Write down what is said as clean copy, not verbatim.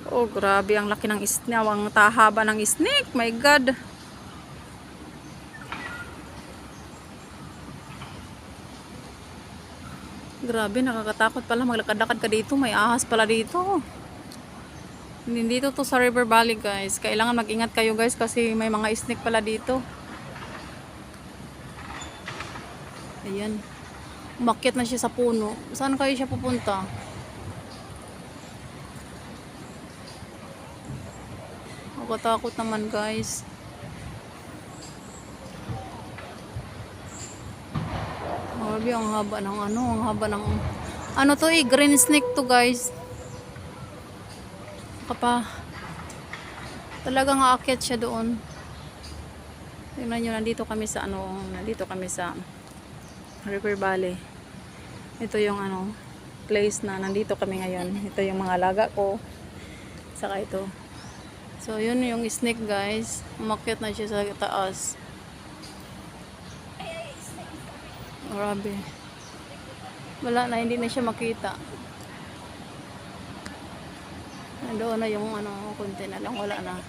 Oh, grabe ang laki ng snake, ang tahaba ng snake. My God. Grabe, nakakatakot pala maglakad-lakad ka dito. May ahas pala dito. Hindi dito to sa River Valley, guys. Kailangan mag-ingat kayo, guys, kasi may mga snake pala dito. Ayan. Umakyat na siya sa puno. Saan kayo siya pupunta? Nakatakot naman, guys. Grabe, ang haba ng ang haba ng to green snake to, guys. Talagang aakyat siya doon. Tingnan nyo, nandito kami sa River Valley. Ito yung place na nandito kami ngayon. Ito yung mga alaga ko. Saka ito. So, yun yung snake, guys. Umakyat na siya sa taas. Grabe. Wala na, hindi na siya makita. Doon na yung konti na lang, wala na.